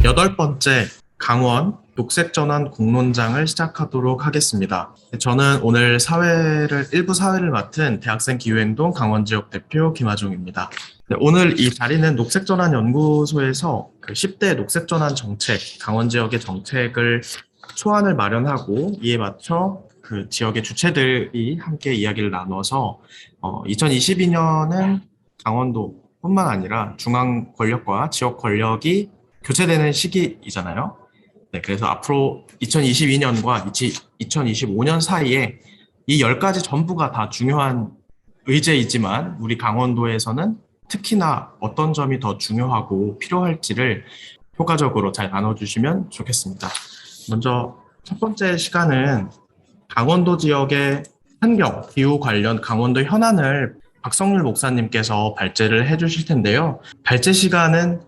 8번째 강원 녹색전환 공론장을 시작하도록 하겠습니다. 저는 오늘 일부 사회를 맡은 대학생 기후행동 강원 지역 대표 김하중입니다. 오늘 이 자리는 녹색전환연구소에서 그 10대 녹색전환 정책, 강원 지역의 정책을 초안을 마련하고 이에 맞춰 그 지역의 주체들이 함께 이야기를 나눠서 2022년은 강원도뿐만 아니라 중앙 권력과 지역 권력이 교체되는 시기이잖아요. 네, 그래서 앞으로 2022년과 2025년 사이에 이 10가지 전부가 다 중요한 의제이지만 우리 강원도에서는 특히나 어떤 점이 더 중요하고 필요할지를 효과적으로 잘 나눠주시면 좋겠습니다. 먼저 첫 번째 시간은 강원도 지역의 환경, 기후 관련 강원도 현안을 박성률 목사님께서 발제를 해주실 텐데요. 발제 시간은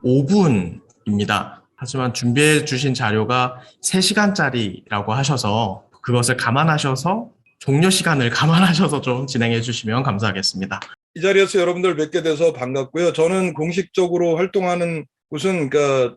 5분입니다. 하지만 준비해 주신 자료가 3시간짜리라고 하셔서 그것을 감안하셔서 종료 시간을 감안하셔서 좀 진행해 주시면 감사하겠습니다. 이 자리에서 여러분들 뵙게 돼서 반갑고요. 저는 공식적으로 활동하는 곳은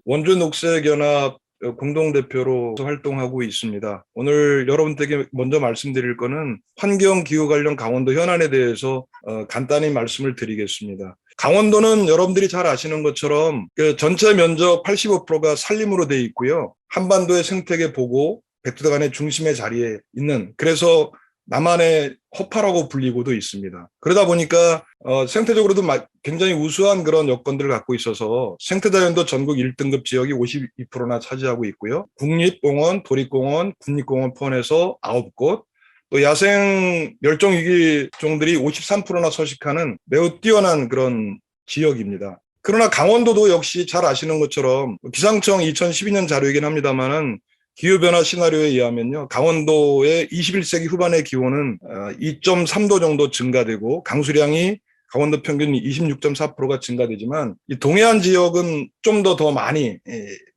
원주 녹색연합 공동대표로 활동하고 있습니다. 오늘 여러분들에게 먼저 말씀드릴 거는 환경 기후 관련 강원도 현안에 대해서 간단히 말씀을 드리겠습니다. 강원도는 여러분들이 잘 아시는 것처럼 전체 면적 85%가 산림으로 되어 있고요. 한반도의 생태계 보고 백두대간의 중심의 자리에 있는, 그래서 남한의 허파라고 불리고도 있습니다. 그러다 보니까 생태적으로도 굉장히 우수한 그런 여건들을 갖고 있어서 생태자연도 전국 1등급 지역이 52%나 차지하고 있고요. 국립공원, 도립공원, 국립공원 포함해서 9곳, 또 야생 멸종위기 종들이 53%나 서식하는 매우 뛰어난 그런 지역입니다. 그러나 강원도도 역시 잘 아시는 것처럼 기상청 2012년 자료이긴 합니다만은 기후변화 시나리오에 의하면요, 강원도의 21세기 후반의 기온은 2.3도 정도 증가되고 강수량이 강원도 평균 26.4%가 증가되지만 이 동해안 지역은 좀 더 많이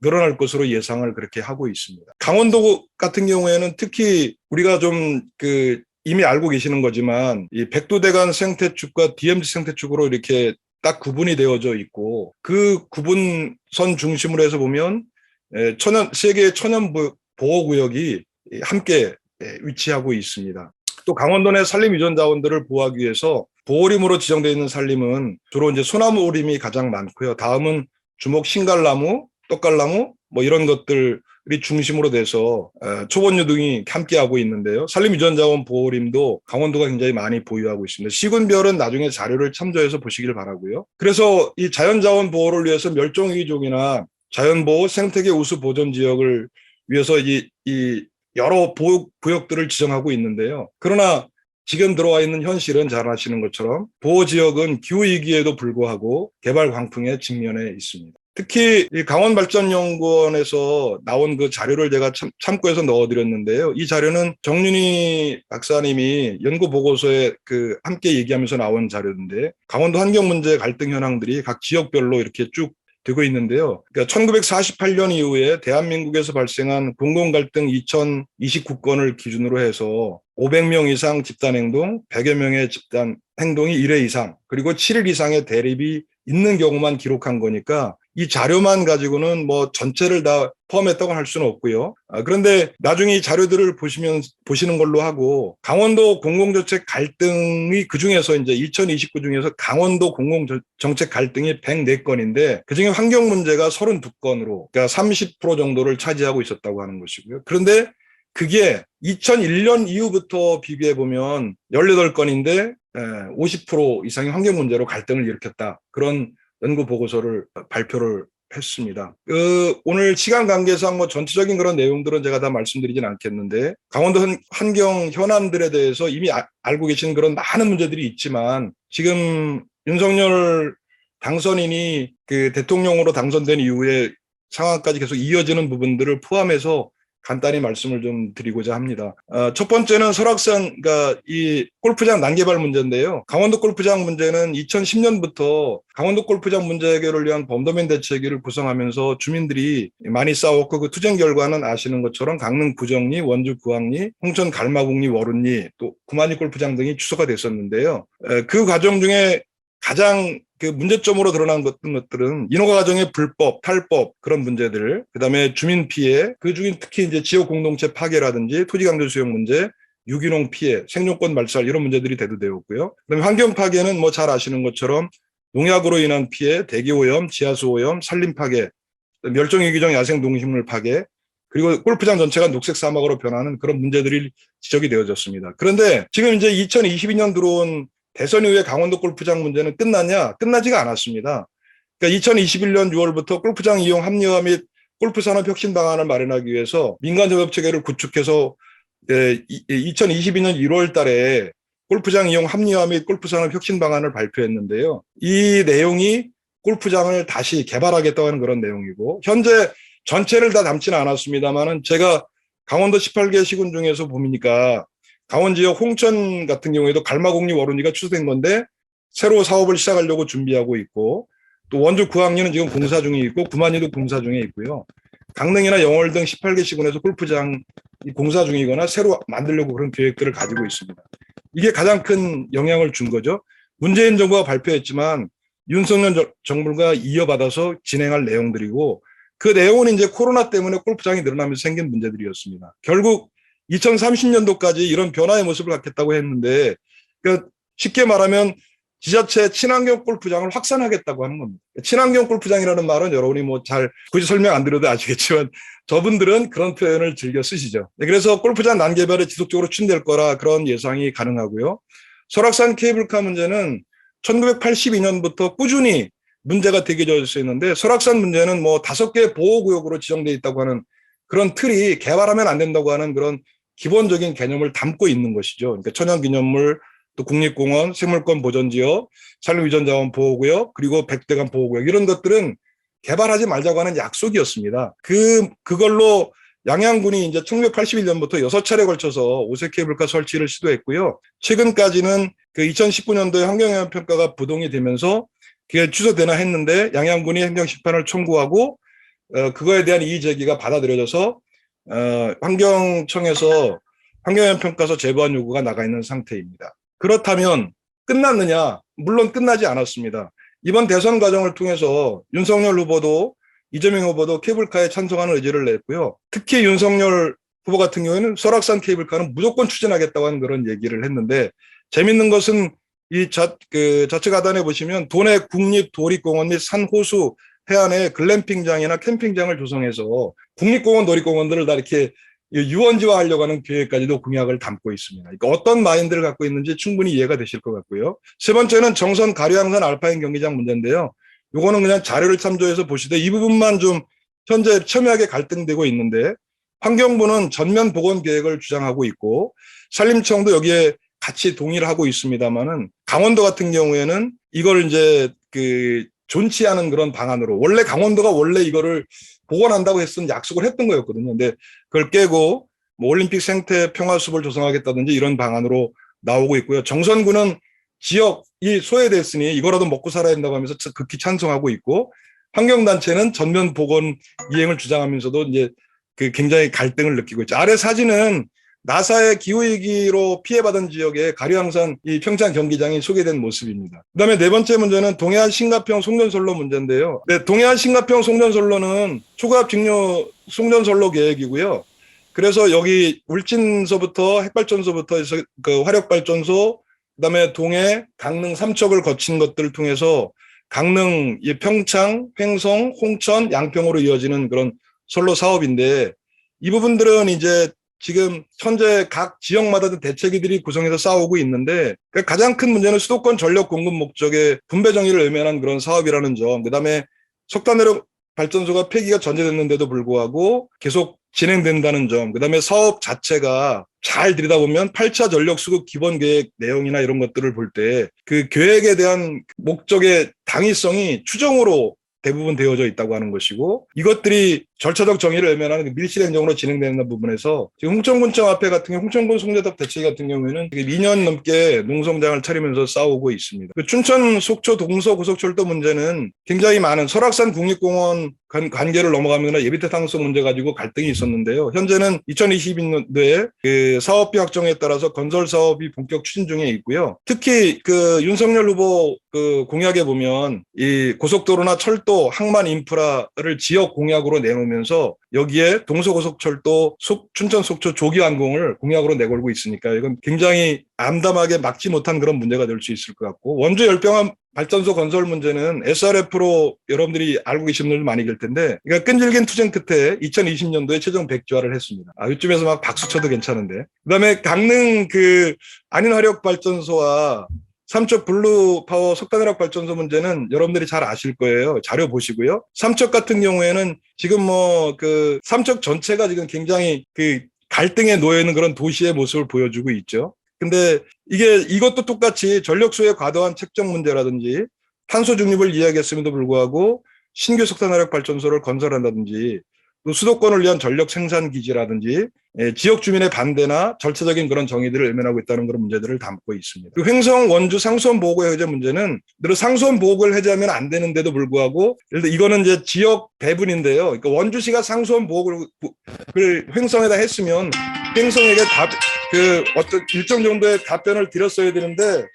늘어날 것으로 예상을 그렇게 하고 있습니다. 강원도 같은 경우에는 특히 우리가 좀 이미 알고 계시는 거지만 이 백두대간 생태축과 DMZ 생태축으로 이렇게 딱 구분이 되어져 있고, 그 구분선 중심으로 해서 보면 세계 천연 보호구역이 함께 위치하고 있습니다. 또 강원도 내 산림 유전 자원들을 보호하기 위해서 보호림으로 지정되어 있는 산림은 주로 이제 소나무 오림이 가장 많고요. 다음은 주목 신갈나무, 떡갈나무 이런 것들이 중심으로 돼서 초본류 등이 함께하고 있는데요. 산림 유전 자원 보호림도 강원도가 굉장히 많이 보유하고 있습니다. 시군별은 나중에 자료를 참조해서 보시길 바라고요. 그래서 이 자연 자원 보호를 위해서 멸종위기종이나 자연보호, 생태계 우수 보존 지역을 위해서 이 여러 보호구역들을 지정하고 있는데요. 그러나 지금 들어와 있는 현실은 잘 아시는 것처럼 보호지역은 기후위기에도 불구하고 개발 광풍에 직면해 있습니다. 특히 이 강원발전연구원에서 나온 그 자료를 제가 참고해서 넣어드렸는데요. 이 자료는 정윤희 박사님이 연구보고서에 함께 얘기하면서 나온 자료인데, 강원도 환경 문제 갈등 현황들이 각 지역별로 이렇게 쭉 되고 있는데요. 1948년 이후에 대한민국에서 발생한 공공갈등 2029건을 기준으로 해서 500명 이상 집단행동, 100여 명의 집단행동이 1회 이상, 그리고 7일 이상의 대립이 있는 경우만 기록한 거니까 이 자료만 가지고는 전체를 다 포함했다고 할 수는 없고요. 그런데 나중에 이 자료들을 보시는 걸로 하고, 강원도 공공정책 갈등이 그중에서 이제 2029 중에서 강원도 공공정책 갈등이 104건인데 그중에 환경 문제가 32건으로 그러니까 30% 정도를 차지하고 있었다고 하는 것이고요. 그런데 그게 2001년 이후부터 비교해 보면 18건인데 50% 이상의 환경 문제로 갈등을 일으켰다. 그런 연구 보고서를 발표를 했습니다. 오늘 시간 관계상 전체적인 그런 내용들은 제가 다 말씀드리진 않겠는데, 강원도 환경 현안들에 대해서 이미 알고 계신 그런 많은 문제들이 있지만, 지금 윤석열 당선인이 대통령으로 당선된 이후에 상황까지 계속 이어지는 부분들을 포함해서 간단히 말씀을 좀 드리고자 합니다. 첫 번째는 설악산, 이 골프장 난개발 문제인데요. 강원도 골프장 문제는 2010년부터 강원도 골프장 문제 해결을 위한 범도면 대책위를 구성하면서 주민들이 많이 싸웠고, 그 투쟁 결과는 아시는 것처럼 강릉 부정리, 원주 구항리, 홍천 갈마국리, 워룬리, 또 구만리 골프장 등이 취소가 됐었는데요. 그 과정 중에 가장 그 문제점으로 드러난 것들은 인허가 과정의 불법, 탈법 그런 문제들, 그다음에 주민 피해, 그 중에 특히 이제 지역 공동체 파괴라든지 토지 강제 수용 문제, 유기농 피해, 생존권 말살 이런 문제들이 대두되었고요. 그다음에 환경 파괴는 뭐 잘 아시는 것처럼 농약으로 인한 피해, 대기 오염, 지하수 오염, 산림 파괴, 멸종위기종 야생 동식물 파괴, 그리고 골프장 전체가 녹색 사막으로 변하는 그런 문제들이 지적이 되어졌습니다. 그런데 지금 이제 2022년 들어온 대선 이후에 강원도 골프장 문제는 끝났냐? 끝나지가 않았습니다. 그러니까 2021년 6월부터 골프장 이용 합리화 및 골프 산업 혁신 방안을 마련하기 위해서 민간 협업 체계를 구축해서 2022년 1월 달에 골프장 이용 합리화 및 골프 산업 혁신 방안을 발표했는데요. 이 내용이 골프장을 다시 개발하겠다고 하는 그런 내용이고, 현재 전체를 다 담지는 않았습니다만은 제가 강원도 18개 시군 중에서 보니까 강원 지역 홍천 같은 경우에도 갈마곡리 워룬이가 추진된 건데 새로 사업을 시작하려고 준비하고 있고, 또 원주 구항리는 지금 공사 중에 있고 구만리도 공사 중에 있고요. 강릉이나 영월 등 18개 시군에서 골프장 공사 중이거나 새로 만들려고 그런 계획들을 가지고 있습니다. 이게 가장 큰 영향을 준 거죠. 문재인 정부가 발표했지만 윤석열 정부가 이어받아서 진행할 내용들이고, 그 내용은 이제 코로나 때문에 골프장이 늘어나면서 생긴 문제들이었습니다. 결국 2030년도까지 이런 변화의 모습을 갖겠다고 했는데, 그러니까 쉽게 말하면 지자체 친환경 골프장을 확산하겠다고 하는 겁니다. 친환경 골프장이라는 말은 여러분이 뭐 잘 굳이 설명 안 드려도 아시겠지만 저분들은 그런 표현을 즐겨 쓰시죠. 그래서 골프장 난개발이 지속적으로 추진될 거라 그런 예상이 가능하고요. 설악산 케이블카 문제는 1982년부터 꾸준히 문제가 대기되어 있는데, 설악산 문제는 뭐 5개 보호구역으로 지정되어 있다고 하는 그런 틀이 개발하면 안 된다고 하는 그런 기본적인 개념을 담고 있는 것이죠. 그러니까 천연기념물, 또 국립공원, 생물권 보전지역, 산림유전자원 보호구역, 그리고 백대간 보호구역 이런 것들은 개발하지 말자고 하는 약속이었습니다. 그걸로 양양군이 이제 1981년부터 6차례 걸쳐서 오색 케이블카 설치를 시도했고요. 최근까지는 그 2019년도에 환경영향 평가가 부동이 되면서 그게 취소되나 했는데 양양군이 행정심판을 청구하고 그거에 대한 이의 제기가 받아들여져서 환경청에서 환경영향 평가서 제보한 요구가 나가 있는 상태입니다. 그렇다면 끝났느냐? 물론 끝나지 않았습니다. 이번 대선 과정을 통해서 윤석열 후보도 이재명 후보도 케이블카에 찬성하는 의지를 냈고요. 특히 윤석열 후보 같은 경우에는 설악산 케이블카는 무조건 추진하겠다고 하는 그런 얘기를 했는데, 재밌는 것은 이 좌측 하단에 보시면 도내 국립도립공원 및 산호수 해안에 글램핑장이나 캠핑장을 조성해서 국립공원, 놀이공원들을 다 이렇게 유원지화하려고 하는 계획까지도 공약을 담고 있습니다. 그러니까 어떤 마인드를 갖고 있는지 충분히 이해가 되실 것 같고요. 세 번째는 정선 가류항산 알파인 경기장 문제인데요. 요거는 그냥 자료를 참조해서 보시되 이 부분만 좀 현재 첨예하게 갈등되고 있는데, 환경부는 전면 복원 계획을 주장하고 있고 산림청도 여기에 같이 동의를 하고 있습니다만은, 강원도 같은 경우에는 이걸 이제 존치 않은 그런 방안으로, 원래 강원도가 원래 이거를 복원한다고 했던 약속을 했던 거였거든요. 근데 그걸 깨고 뭐 올림픽 생태 평화숲을 조성하겠다든지 이런 방안으로 나오고 있고요. 정선구는 지역이 소외됐으니 이거라도 먹고 살아야 된다고 하면서 극히 찬성하고 있고, 환경단체는 전면 복원 이행을 주장하면서도 이제 굉장히 갈등을 느끼고 있죠. 아래 사진은 나사의 기후위기로 피해받은 지역에 가류항산 이 평창 경기장이 소개된 모습입니다. 그다음에 네 번째 문제는 동해안 신가평 송전선로 문제인데요. 네, 동해안 신가평 송전선로는 초과압 직류 송전선로 계획이고요. 그래서 여기 울진서부터 핵발전소부터 해서 그 화력발전소, 그다음에 동해, 강릉 삼척을 거친 것들을 통해서 강릉, 평창, 횡성, 홍천, 양평으로 이어지는 그런 선로 사업인데, 이 부분들은 이제 지금 현재 각 지역마다 대책위들이 구성해서 싸우고 있는데, 가장 큰 문제는 수도권 전력 공급 목적의 분배 정의를 외면한 그런 사업이라는 점, 그다음에 석탄화력 발전소가 폐기가 전제됐는데도 불구하고 계속 진행된다는 점, 그다음에 사업 자체가 잘 들여다보면 8차 전력 수급 기본 계획 내용이나 이런 것들을 볼 때 그 계획에 대한 목적의 당위성이 추정으로 대부분 되어져 있다고 하는 것이고, 이것들이 절차적 정의를 외면하는 밀실 행정으로 진행되는 부분에서 지금 홍천군청 앞에 같은 경우 홍천군 송전탑 대책위 같은 경우에는 2년 넘게 농성장을 차리면서 싸우고 있습니다. 춘천 속초 동서 고속철도 문제는 굉장히 많은 설악산 국립공원 관계를 넘어가거나 예비 타당성 문제 가지고 갈등이 있었는데요. 현재는 2022년도에 그 사업비 확정에 따라서 건설 사업이 본격 추진 중에 있고요. 특히 그 윤석열 후보 그 공약에 보면 이 고속도로나 철도, 항만 인프라를 지역 공약으로 내놓으면서 여기에 동서고속철도 춘천 속초 조기 완공을 공약으로 내걸고 있으니까 이건 굉장히 암담하게 막지 못한 그런 문제가 될 수 있을 것 같고, 원주 열병합 발전소 건설 문제는 SRF로 여러분들이 알고 계신 분들 많이 계실 텐데, 그러니까 끈질긴 투쟁 끝에 2020년도에 최종 백지화를 했습니다. 이쯤에서 막 박수 쳐도 괜찮은데. 그다음에 강릉 그 안인화력 발전소와 삼척 블루파워 석탄화력 발전소 문제는 여러분들이 잘 아실 거예요. 자료 보시고요. 삼척 같은 경우에는 지금 뭐 그 삼척 전체가 지금 굉장히 그 갈등에 놓여 있는 그런 도시의 모습을 보여주고 있죠. 근데 이것도 똑같이 전력수의 과도한 책정 문제라든지 탄소 중립을 이야기했음에도 불구하고 신규 석탄화력 발전소를 건설한다든지 또 수도권을 위한 전력 생산 기지라든지 지역 주민의 반대나 절차적인 그런 정의들을 외면하고 있다는 그런 문제들을 담고 있습니다. 그 횡성 원주 상수원 보호구 해제 문제는 늘 상수원 보호구를 해제하면 안 되는데도 불구하고, 예를 들어 이거는 이제 지역 배분인데요. 그러니까 원주시가 상수원 보호구를 횡성에다 했으면 횡성에게 어떤 일정 정도의 답변을 드렸어야 되는데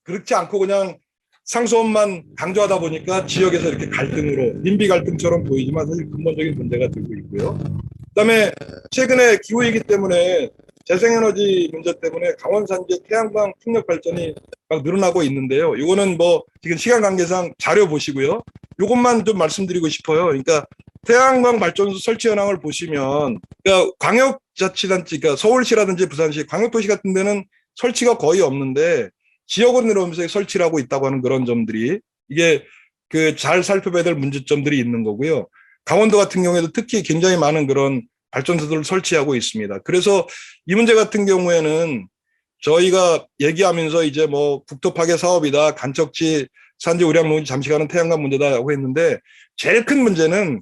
그렇지 않고 그냥 상수원만 강조하다 보니까 지역에서 이렇게 갈등으로 민비 갈등처럼 보이지만 사실 근본적인 문제가 들고 있고요. 그다음에 최근에 기후위기 때문에 재생에너지 문제 때문에 강원 산지 태양광 풍력 발전이 막 늘어나고 있는데요. 이거는 뭐 지금 시간 관계상 자료 보시고요. 이것만 좀 말씀드리고 싶어요. 그러니까 태양광 발전소 설치 현황을 보시면, 그러니까 광역자치단체, 그러니까 서울시라든지 부산시, 광역도시 같은 데는 설치가 거의 없는데 지역으로 내려오면서 설치를 하고 있다고 하는 그런 점들이, 이게 그 잘 살펴봐야 될 문제점들이 있는 거고요. 강원도 같은 경우에도 특히 굉장히 많은 그런 발전소들을 설치하고 있습니다. 그래서 이 문제 같은 경우에는 저희가 얘기하면서 이제 뭐 국토 파괴 사업이다, 간척지 산지 우량 농지 잠시 가는 태양광 문제다라고 했는데, 제일 큰 문제는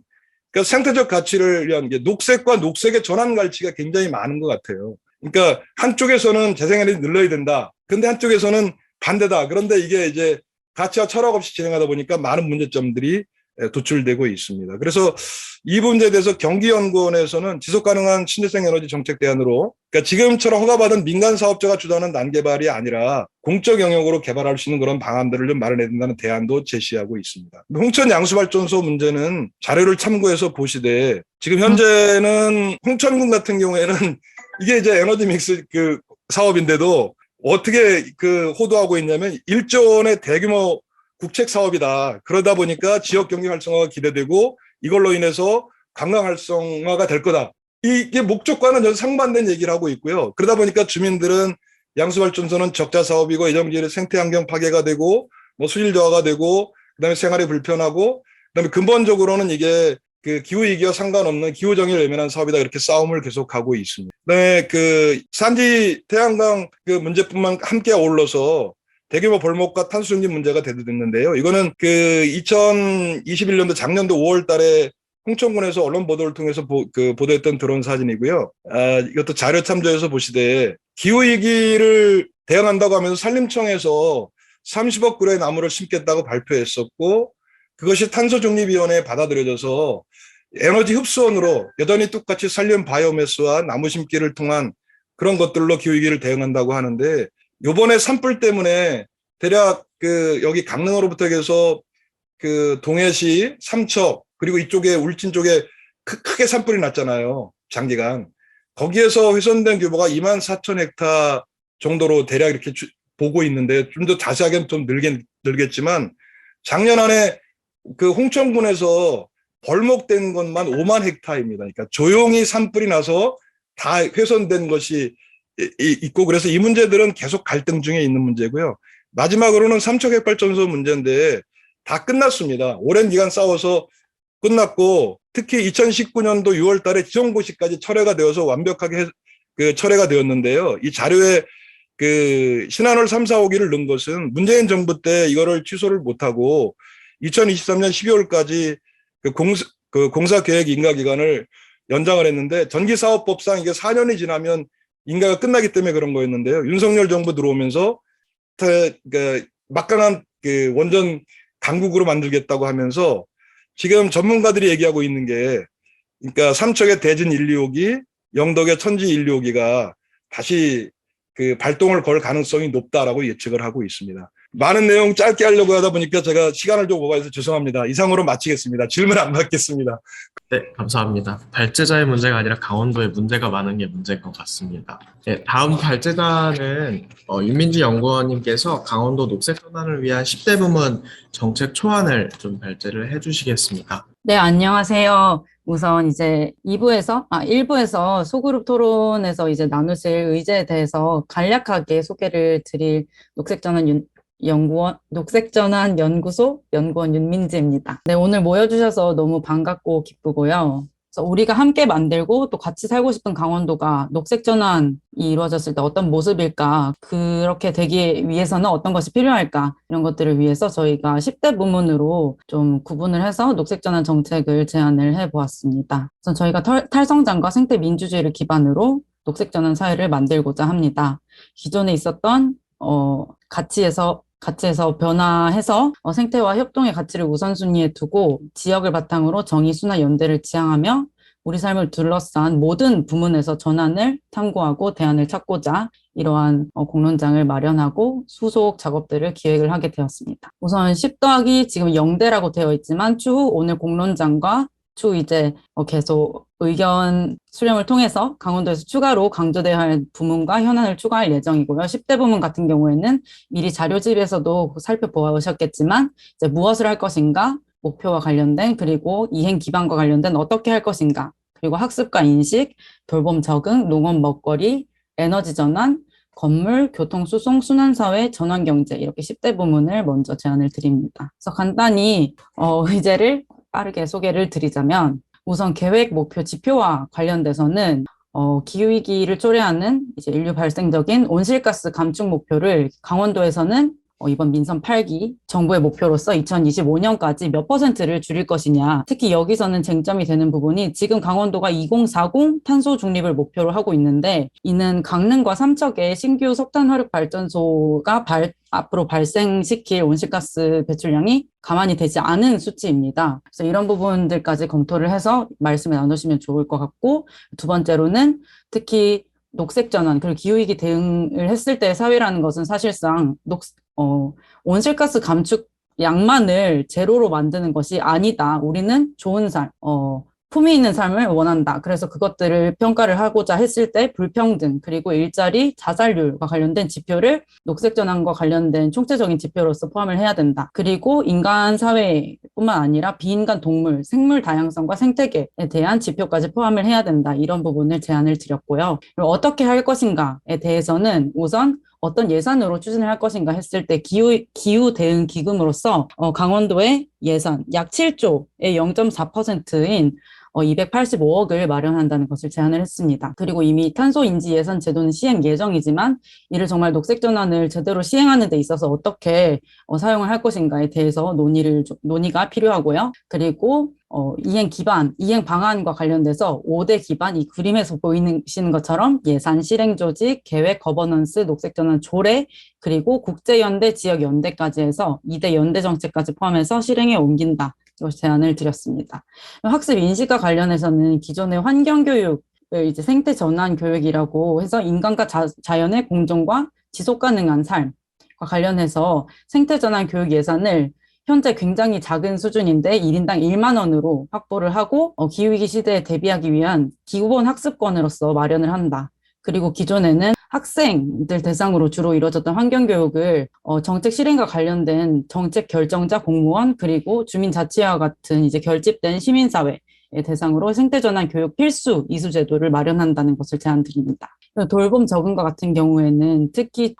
그 생태적 가치를 위한 게 녹색과 녹색의 전환 가치가 굉장히 많은 것 같아요. 그러니까 한쪽에서는 재생에너지 늘려야 된다. 근데 한쪽에서는 반대다. 그런데 이게 이제 가치와 철학 없이 진행하다 보니까 많은 문제점들이 도출되고 있습니다. 그래서 이 문제에 대해서 경기연구원에서는 지속가능한 신재생에너지 정책 대안으로, 그러니까 지금처럼 허가받은 민간 사업자가 주도하는 난개발이 아니라 공적 영역으로 개발할 수 있는 그런 방안들을 좀 마련해야 된다는 대안도 제시하고 있습니다. 홍천 양수발전소 문제는 자료를 참고해서 보시되, 지금 현재는 홍천군 같은 경우에는 이게 이제 에너지 믹스 그 사업인데도 어떻게 그 호도하고 있냐면 1조 원의 대규모 국책 사업이다. 그러다 보니까 지역 경기 활성화가 기대되고 이걸로 인해서 관광 활성화가 될 거다. 이게 목적과는 전 상반된 얘기를 하고 있고요. 그러다 보니까 주민들은 양수발전소는 적자 사업이고 예정지의 생태환경 파괴가 되고 뭐 수질 저하가 되고 그다음에 생활이 불편하고 그다음에 근본적으로는 이게 그 기후위기와 상관없는 기후정의를 외면한 사업이다, 이렇게 싸움을 계속하고 있습니다. 그다음에 그 산지 태양광 그 문제뿐만 함께 어울러서 대규모 벌목과 탄소 중립 문제가 대두됐는데요. 이거는 그 2021년도 작년도 5월 달에 홍천군에서 언론 보도를 통해서 보도했던 드론 사진이고요. 이것도 자료 참조해서 보시되, 기후위기를 대응한다고 하면서 산림청에서 30억 그루의 나무를 심겠다고 발표했었고, 그것이 탄소중립위원회에 받아들여져서 에너지 흡수원으로 여전히 똑같이 산림 바이오매스와 나무 심기를 통한 그런 것들로 기후위기를 대응한다고 하는데, 요번에 산불 때문에 대략 그 여기 강릉으로부터 해서 그 동해시, 삼척, 그리고 이쪽에 울진 쪽에 크게 산불이 났잖아요. 장기간. 거기에서 훼손된 규모가 24,000헥타 정도로 대략 이렇게 보고 있는데, 좀 더 자세하게는 좀 늘겠지만 작년 안에 그 홍천군에서 벌목된 것만 5만 헥타입니다. 그러니까 조용히 산불이 나서 다 훼손된 것이 있고, 그래서 이 문제들은 계속 갈등 중에 있는 문제고요. 마지막으로는 삼척핵발전소 문제인데 다 끝났습니다. 오랜 기간 싸워서 끝났고, 특히 2019년도 6월 달에 지정고시까지 철회가 되어서 완벽하게 철회가 되었는데요. 이 자료에 그 신한월 3, 4, 5기를 넣은 것은 문재인 정부 때 이거를 취소를 못하고 2023년 12월까지 그 공사계획 인가기간을 연장을 했는데, 전기사업법상 이게 4년이 지나면 인가가 끝나기 때문에 그런 거였는데요. 윤석열 정부 들어오면서 막강한 그 원전 강국으로 만들겠다고 하면서 지금 전문가들이 얘기하고 있는 게 그러니까 삼척의 대진 1, 2호기, 영덕의 천지 1, 2호기가 다시 그 발동을 걸 가능성이 높다라고 예측을 하고 있습니다. 많은 내용 짧게 하려고 하다 보니까 제가 시간을 좀 오버해서 죄송합니다. 이상으로 마치겠습니다. 질문 안 받겠습니다. 네, 감사합니다. 발제자의 문제가 아니라 강원도의 문제가 많은 게 문제인 것 같습니다. 네, 다음 발제자는 윤민지 연구원님께서 강원도 녹색 전환을 위한 10대 부문 정책 초안을 좀 발제를 해주시겠습니다. 네, 안녕하세요. 우선 이제 1부에서 소그룹 토론에서 이제 나누실 의제에 대해서 간략하게 소개를 드릴 녹색전환 연구소 연구원 윤민지입니다. 네, 오늘 모여주셔서 너무 반갑고 기쁘고요. 그래서 우리가 함께 만들고 또 같이 살고 싶은 강원도가 녹색전환이 이루어졌을 때 어떤 모습일까, 그렇게 되기 위해서는 어떤 것이 필요할까, 이런 것들을 위해서 저희가 10대 부문으로 좀 구분을 해서 녹색전환 정책을 제안을 해보았습니다. 우선 저희가 탈성장과 생태 민주주의를 기반으로 녹색전환 사회를 만들고자 합니다. 기존에 있었던 가치에서 변화해서 생태와 협동의 가치를 우선순위에 두고 지역을 바탕으로 정의, 수나 연대를 지향하며 우리 삶을 둘러싼 모든 부문에서 전환을 탐구하고 대안을 찾고자 이러한 공론장을 마련하고 수속 작업들을 기획을 하게 되었습니다. 우선 10더하기 지금 0대라고 되어 있지만 추후 오늘 공론장과 추후 이제 계속 의견 수렴을 통해서 강원도에서 추가로 강조되어야 할 부문과 현안을 추가할 예정이고요. 10대 부문 같은 경우에는 미리 자료집에서도 살펴보셨겠지만 이제 무엇을 할 것인가, 목표와 관련된, 그리고 이행 기반과 관련된 어떻게 할 것인가, 그리고 학습과 인식, 돌봄 적응, 농업 먹거리, 에너지 전환, 건물, 교통, 수송, 순환사회, 전환경제, 이렇게 10대 부문을 먼저 제안을 드립니다. 그래서 간단히 의제를 빠르게 소개를 드리자면, 우선 계획, 목표, 지표와 관련돼서는 기후위기를 초래하는 이제 인류 발생적인 온실가스 감축 목표를 강원도에서는 이번 민선 8기 정부의 목표로서 2025년까지 몇 %를 줄일 것이냐. 특히 여기서는 쟁점이 되는 부분이 지금 강원도가 2040 탄소 중립을 목표로 하고 있는데, 이는 강릉과 삼척의 신규 석탄 화력 발전소가 앞으로 발생시킬 온실가스 배출량이 가만히 되지 않은 수치입니다. 그래서 이런 부분들까지 검토를 해서 말씀을 나누시면 좋을 것 같고, 두 번째로는 특히 녹색전환, 그리고 기후위기 대응을 했을 때 사회라는 것은 사실상 온실가스 감축 양만을 제로로 만드는 것이 아니다. 우리는 좋은 삶, 품위 있는 삶을 원한다. 그래서 그것들을 평가를 하고자 했을 때 불평등, 그리고 일자리, 자살률과 관련된 지표를 녹색전환과 관련된 총체적인 지표로서 포함을 해야 된다. 그리고 인간 사회뿐만 아니라 비인간 동물, 생물 다양성과 생태계에 대한 지표까지 포함을 해야 된다. 이런 부분을 제안을 드렸고요. 어떻게 할 것인가에 대해서는 우선 어떤 예산으로 추진을 할 것인가 했을 때 기후 대응 기금으로서 강원도의 예산 약 7조의 0.4%인 285억을 마련한다는 것을 제안을 했습니다. 그리고 이미 탄소 인지 예산 제도는 시행 예정이지만 이를 정말 녹색 전환을 제대로 시행하는 데 있어서 어떻게 사용을 할 것인가에 대해서 논의가 필요하고요. 그리고 이행 방안과 관련돼서 5대 기반, 이 그림에서 보이시는 것처럼 예산, 실행 조직, 계획, 거버넌스, 녹색전환 조례, 그리고 국제연대, 지역연대까지 해서 2대 연대 정책까지 포함해서 실행에 옮긴다. 제안을 드렸습니다. 학습 인식과 관련해서는 기존의 환경교육을 이제 생태 전환 교육이라고 해서 인간과 자연의 공존과 지속 가능한 삶과 관련해서 생태 전환 교육 예산을 현재 굉장히 작은 수준인데 1인당 1만 원으로 확보를 하고 기후위기 시대에 대비하기 위한 기본 학습권으로서 마련을 한다. 그리고 기존에는 학생들 대상으로 주로 이루어졌던 환경교육을 정책 실행과 관련된 정책 결정자, 공무원, 그리고 주민자치와 같은 이제 결집된 시민사회 대상으로 생태전환 교육 필수 이수 제도를 마련한다는 것을 제안드립니다. 돌봄 적응과 같은 경우에는 특히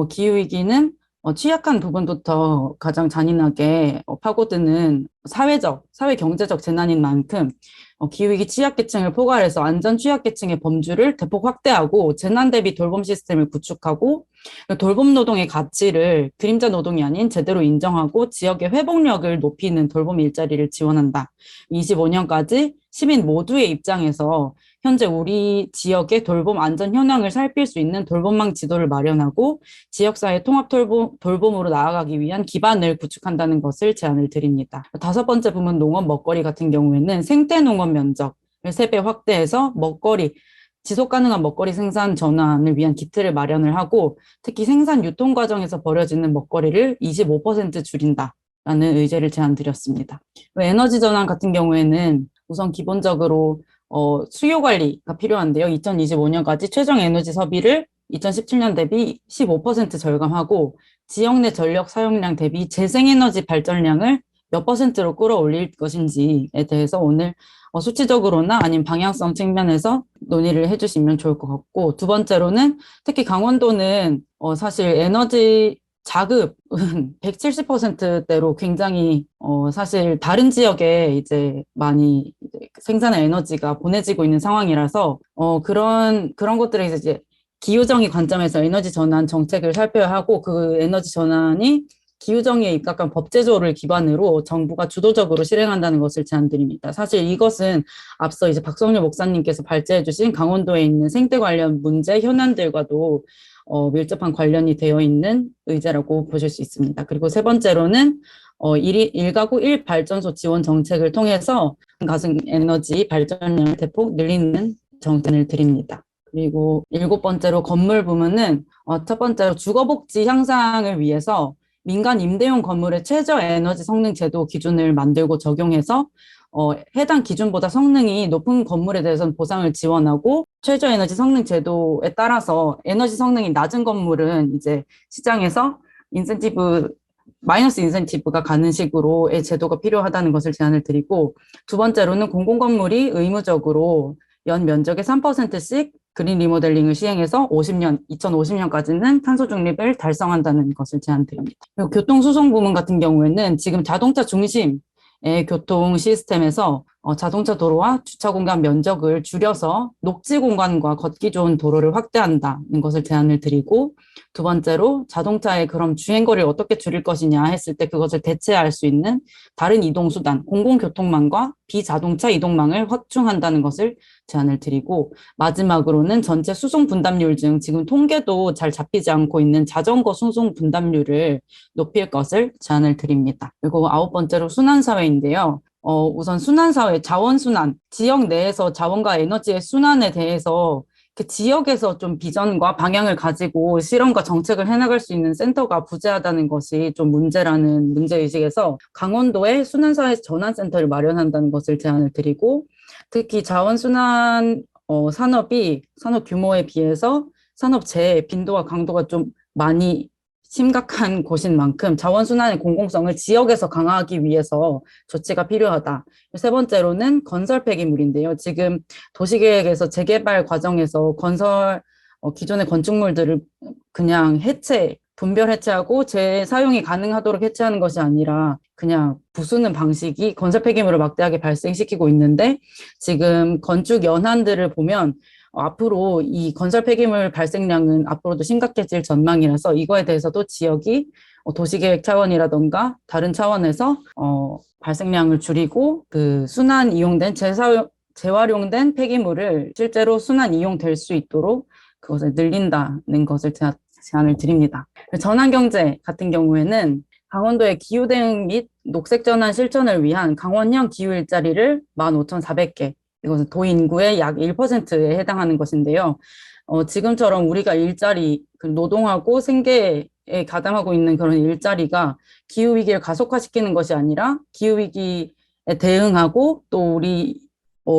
기후위기는 취약한 부분부터 가장 잔인하게 파고드는 사회 경제적 재난인 만큼 기후위기 취약계층을 포괄해서 안전 취약계층의 범주를 대폭 확대하고 재난 대비 돌봄 시스템을 구축하고 돌봄 노동의 가치를 그림자 노동이 아닌 제대로 인정하고 지역의 회복력을 높이는 돌봄 일자리를 지원한다. 25년까지 시민 모두의 입장에서 현재 우리 지역의 돌봄 안전 현황을 살필 수 있는 돌봄망 지도를 마련하고 지역사회 통합 돌봄으로 나아가기 위한 기반을 구축한다는 것을 제안을 드립니다. 다섯 번째 부문 농업 먹거리 같은 경우에는 생태 농업 면적을 3배 확대해서 지속 가능한 먹거리 생산 전환을 위한 기틀을 마련을 하고 특히 생산 유통 과정에서 버려지는 먹거리를 25% 줄인다라는 의제를 제안드렸습니다. 에너지 전환 같은 경우에는 우선 기본적으로 수요 관리가 필요한데요. 2025년까지 최종 에너지 소비를 2017년 대비 15% 절감하고 지역 내 전력 사용량 대비 재생에너지 발전량을 몇 %로 끌어올릴 것인지에 대해서 오늘 수치적으로나 아니면 방향성 측면에서 논의를 해주시면 좋을 것 같고, 두 번째로는 특히 강원도는 사실 에너지 자급은 170%대로 굉장히 사실 다른 지역에 이제 많이 생산의 에너지가 보내지고 있는 상황이라서 그런 것들에 이제 기후정의 관점에서 에너지 전환 정책을 살펴야 하고 그 에너지 전환이 기후정의에 입각한 법제조를 기반으로 정부가 주도적으로 실행한다는 것을 제안드립니다. 사실 이것은 앞서 이제 박성률 목사님께서 발제해 주신 강원도에 있는 생태 관련 문제 현안들과도 밀접한 관련이 되어 있는 의제라고 보실 수 있습니다. 그리고 세 번째로는 1가구 1발전소 지원 정책을 통해서 가승에너지 발전량을 대폭 늘리는 정책을 드립니다. 그리고 7번째로 건물 부문은 첫 번째로 주거복지 향상을 위해서 민간 임대용 건물의 최저 에너지 성능 제도 기준을 만들고 적용해서 해당 기준보다 성능이 높은 건물에 대해서는 보상을 지원하고 최저 에너지 성능 제도에 따라서 에너지 성능이 낮은 건물은 이제 시장에서 마이너스 인센티브가 가는 식으로의 제도가 필요하다는 것을 제안을 드리고, 두 번째로는 공공건물이 의무적으로 연 면적의 3%씩 그린 리모델링을 시행해서 2050년까지는 탄소 중립을 달성한다는 것을 제안드립니다. 그리고 교통수송 부문 같은 경우에는 지금 자동차 중심의 교통 시스템에서 자동차 도로와 주차 공간 면적을 줄여서 녹지 공간과 걷기 좋은 도로를 확대한다는 것을 제안을 드리고, 두 번째로 자동차의 그럼 주행거리를 어떻게 줄일 것이냐 했을 때 그것을 대체할 수 있는 다른 이동수단, 공공교통망과 비자동차 이동망을 확충한다는 것을 제안을 드리고, 마지막으로는 전체 수송 분담률 중 지금 통계도 잘 잡히지 않고 있는 자전거 수송 분담률을 높일 것을 제안을 드립니다. 그리고 9번째로 순환사회인데요. 우선 순환사회, 자원순환, 지역 내에서 자원과 에너지의 순환에 대해서 그 지역에서 좀 비전과 방향을 가지고 실험과 정책을 해나갈 수 있는 센터가 부재하다는 것이 좀 문제라는 문제의식에서 강원도에 순환사회 전환센터를 마련한다는 것을 제안을 드리고, 특히 자원순환 산업 규모에 비해서 산업 재해 빈도와 강도가 좀 많이 심각한 곳인 만큼 자원순환의 공공성을 지역에서 강화하기 위해서 조치가 필요하다. 세 번째로는 건설 폐기물인데요. 지금 도시계획에서 재개발 과정에서 기존의 건축물들을 그냥 분별 해체하고 재사용이 가능하도록 해체하는 것이 아니라 그냥 부수는 방식이 건설 폐기물을 막대하게 발생시키고 있는데, 지금 건축 연한들을 보면 앞으로 이 건설 폐기물 발생량은 앞으로도 심각해질 전망이라서 이거에 대해서도 지역이 도시계획 차원이라던가 다른 차원에서 발생량을 줄이고 그 재활용된 폐기물을 실제로 순환 이용될 수 있도록 그것을 늘린다는 것을 제안을 드립니다. 전환경제 같은 경우에는 강원도의 기후대응 및 녹색전환 실천을 위한 강원형 기후일자리를 15,400개, 이것은 도인구의 약 1%에 해당하는 것인데요. 지금처럼 우리가 노동하고 생계에 가담하고 있는 그런 일자리가 기후위기를 가속화시키는 것이 아니라 기후위기에 대응하고 또 우리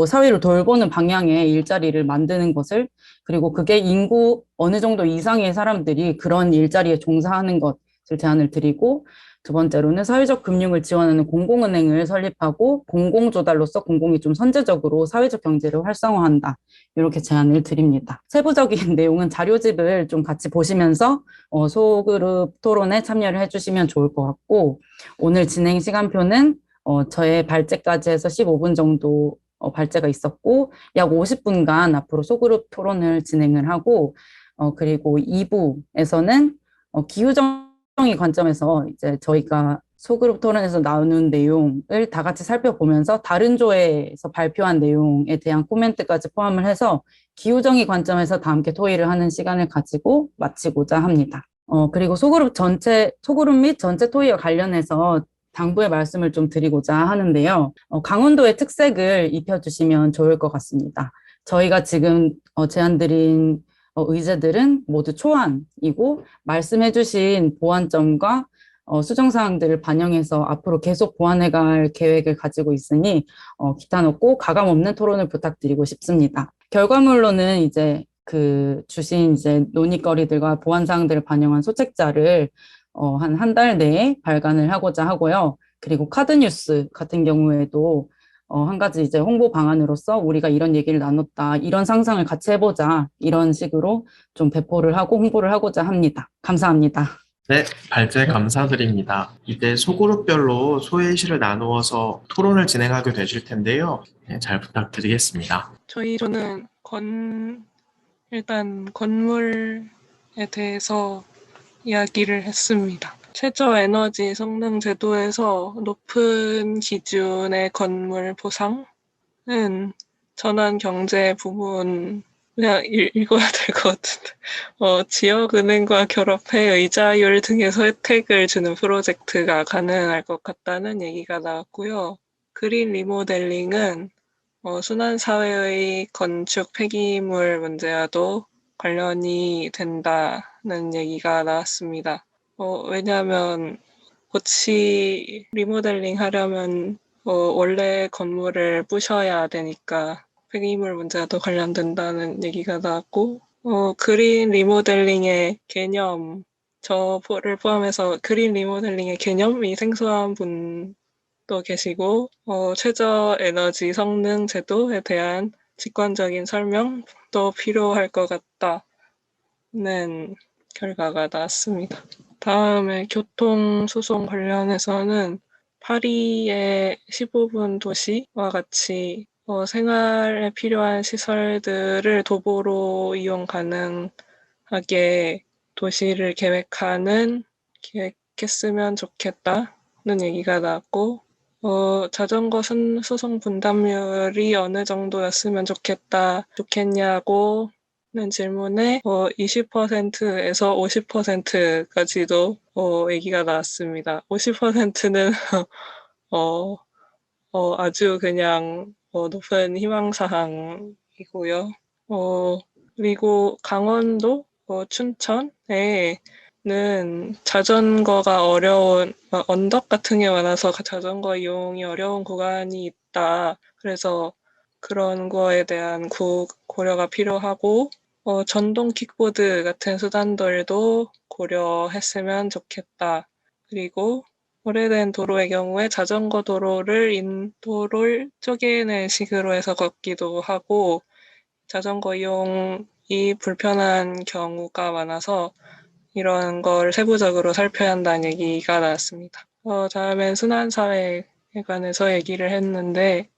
사회를 돌보는 방향의 일자리를 만드는 것을, 그리고 그게 인구 어느 정도 이상의 사람들이 그런 일자리에 종사하는 것을 제안을 드리고, 두 번째로는 사회적 금융을 지원하는 공공은행을 설립하고 공공조달로서 공공이 좀 선제적으로 사회적 경제를 활성화한다. 이렇게 제안을 드립니다. 세부적인 내용은 자료집을 좀 같이 보시면서 소그룹 토론에 참여를 해주시면 좋을 것 같고, 오늘 진행 시간표는 저의 발제까지 해서 15분 정도 발제가 있었고, 약 50분간 앞으로 소그룹 토론을 진행을 하고, 그리고 2부에서는 기후정의 관점에서 이제 저희가 소그룹 토론에서 나오는 내용을 다 같이 살펴보면서 다른 조에서 발표한 내용에 대한 코멘트까지 포함을 해서 기후정의 관점에서 다 함께 토의를 하는 시간을 가지고 마치고자 합니다. 그리고 소그룹 및 전체 토의와 관련해서 당부의 말씀을 좀 드리고자 하는데요. 강원도의 특색을 입혀주시면 좋을 것 같습니다. 저희가 지금 제안드린 의제들은 모두 초안이고 말씀해주신 보완점과 수정사항들을 반영해서 앞으로 계속 보완해갈 계획을 가지고 있으니 기탄 없고 가감 없는 토론을 부탁드리고 싶습니다. 결과물로는 이제 주신 이제 논의거리들과 보완사항들을 반영한 소책자를 한 달 내에 발간을 하고자 하고요. 그리고 카드뉴스 같은 경우에도 한 가지 이제 홍보 방안으로서 우리가 이런 얘기를 나눴다, 이런 상상을 같이 해보자, 이런 식으로 좀 배포를 하고 홍보를 하고자 합니다. 감사합니다. 네, 발제 감사드립니다. 이제 소그룹별로 소회의실을 나누어서 토론을 진행하게 되실 텐데요. 네, 잘 부탁드리겠습니다. 저는 일단 건물에 대해서 이야기를 했습니다. 최저 에너지 성능 제도에서 높은 기준의 건물 보상은 전환 경제 부분 그냥 읽어야 될 것 같은데 지역은행과 결합해 이자율 등에서 혜택을 주는 프로젝트가 가능할 것 같다는 얘기가 나왔고요. 그린 리모델링은 순환사회의 건축 폐기물 문제와도 관련이 된다는 얘기가 나왔습니다. 왜냐하면 고치 리모델링 하려면 원래 건물을 부셔야 되니까 폐기물 문제와도 관련된다는 얘기가 나왔고 그린 리모델링의 개념, 저를 포함해서 그린 리모델링의 개념이 생소한 분도 계시고 최저 에너지 성능 제도에 대한 직관적인 설명도 필요할 것 같다는 결과가 나왔습니다. 다음에 교통수송 관련해서는 파리의 15분 도시와 같이 생활에 필요한 시설들을 도보로 이용 가능하게 도시를 계획했으면 좋겠다는 얘기가 나왔고 자전거 수송 분담률이 어느 정도였으면 좋겠냐고 는 질문에 20%에서 50%까지도 얘기가 나왔습니다. 50%는 아주 그냥 높은 희망사항이고요. 그리고 강원도, 춘천에는 자전거가 어려운 언덕 같은 게 많아서 자전거 이용이 어려운 구간이 있다. 그래서 그런 거에 대한 고려가 필요하고 전동 킥보드 같은 수단들도 고려했으면 좋겠다. 그리고 오래된 도로의 경우에 자전거 도로를 인도를 쪼개는 식으로 해서 걷기도 하고 자전거 이용이 불편한 경우가 많아서 이런 걸 세부적으로 살펴야 한다는 얘기가 나왔습니다. 다음엔 순환사회에 관해서 얘기를 했는데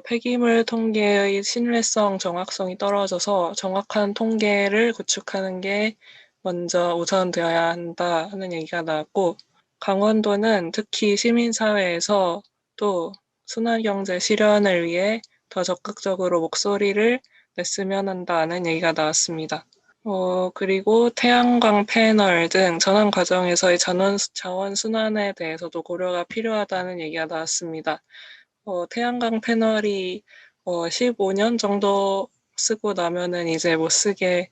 폐기물 통계의 신뢰성, 정확성이 떨어져서 정확한 통계를 구축하는 게 먼저 우선되어야 한다는 얘기가 나왔고 강원도는 특히 시민사회에서 또 순환경제 실현을 위해 더 적극적으로 목소리를 냈으면 한다는 얘기가 나왔습니다. 그리고 태양광 패널 등 전환 과정에서의 자원 순환에 대해서도 고려가 필요하다는 얘기가 나왔습니다. 태양광 패널이 15년 정도 쓰고 나면은 이제 못 쓰게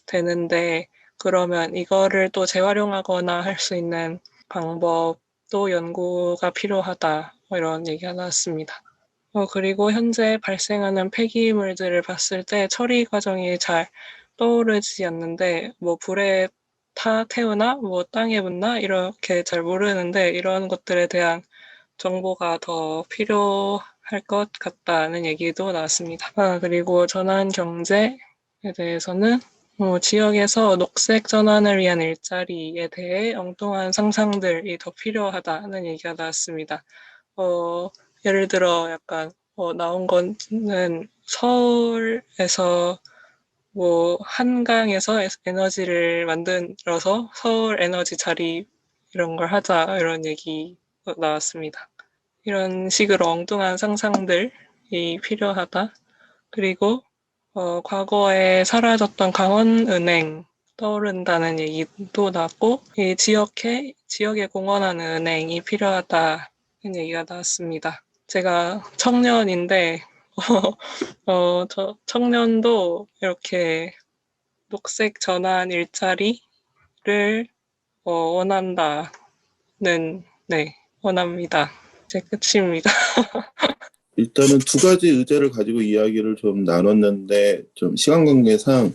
되는데 그러면 이거를 또 재활용하거나 할 수 있는 방법도 연구가 필요하다 이런 얘기가 나왔습니다. 그리고 현재 발생하는 폐기물들을 봤을 때 처리 과정이 잘 떠오르지 않는데 불에 태우나 땅에 묻나 이렇게 잘 모르는데 이런 것들에 대한 정보가 더 필요할 것 같다는 얘기도 나왔습니다. 그리고 전환 경제에 대해서는 지역에서 녹색 전환을 위한 일자리에 대해 엉뚱한 상상들이 더 필요하다는 얘기가 나왔습니다. 예를 들어 약간 나온 거는 서울에서 한강에서 에너지를 만들어서 서울 에너지 자립 이런 걸 하자 이런 얘기 나왔습니다. 이런 식으로 엉뚱한 상상들이 필요하다. 그리고 과거에 사라졌던 강원은행 떠오른다는 얘기도 나왔고, 이 지역에 공헌하는 은행이 필요하다는 얘기가 나왔습니다. 제가 청년인데, 저 청년도 이렇게 녹색 전환 일자리를 원한다는, 네, 원합니다. 제 끝입니다. 일단은 두 가지 의제를 가지고 이야기를 좀 나눴는데 좀 시간 관계상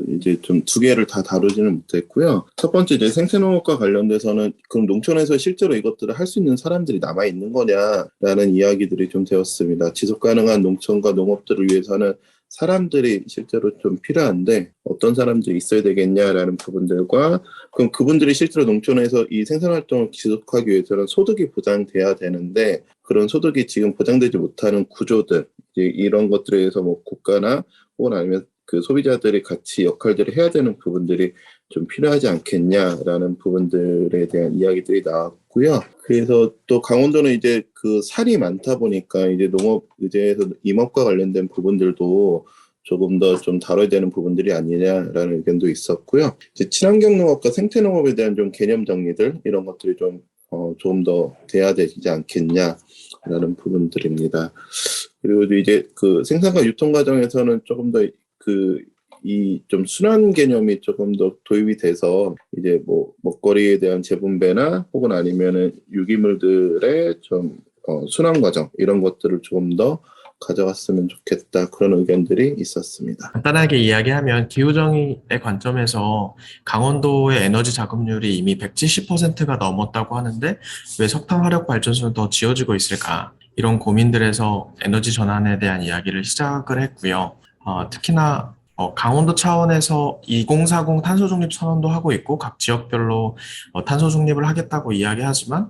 이제 좀 두 개를 다 다루지는 못했고요. 첫 번째 이제 생태농업과 관련돼서는 그럼 농촌에서 실제로 이것들을 할 수 있는 사람들이 남아 있는 거냐라는 이야기들이 좀 되었습니다. 지속 가능한 농촌과 농업들을 위해서는 사람들이 실제로 좀 필요한데 어떤 사람들이 있어야 되겠냐라는 부분들과 그럼 그분들이 실제로 농촌에서 이 생산활동을 지속하기 위해서는 소득이 보장돼야 되는데 그런 소득이 지금 보장되지 못하는 구조들 이제 이런 것들에 대해서 뭐 국가나 혹은 아니면 그 소비자들이 같이 역할들을 해야 되는 부분들이 좀 필요하지 않겠냐라는 부분들에 대한 이야기들이 나왔고요. 그래서 또 강원도는 이제 그 살이 많다 보니까 이제 농업 의제에서 임업과 관련된 부분들도 조금 더 좀 다뤄야 되는 부분들이 아니냐라는 의견도 있었고요. 이제 친환경 농업과 생태 농업에 대한 좀 개념 정리들 이런 것들이 좀 더 돼야 되지 않겠냐라는 부분들입니다. 그리고 이제 그 생산과 유통 과정에서는 조금 더 이 좀 순환 개념이 조금 더 도입이 돼서 이제 뭐 먹거리에 대한 재분배나 혹은 아니면은 유기물들의 좀 순환 과정 이런 것들을 조금 더 가져갔으면 좋겠다 그런 의견들이 있었습니다. 간단하게 이야기하면 기후정의의 관점에서 강원도의 에너지 자급률이 이미 170%가 넘었다고 하는데 왜 석탄 화력 발전소는 더 지어지고 있을까? 이런 고민들에서 에너지 전환에 대한 이야기를 시작을 했고요. 특히나 강원도 차원에서 2040 탄소 중립 선언도 하고 있고 각 지역별로 탄소 중립을 하겠다고 이야기하지만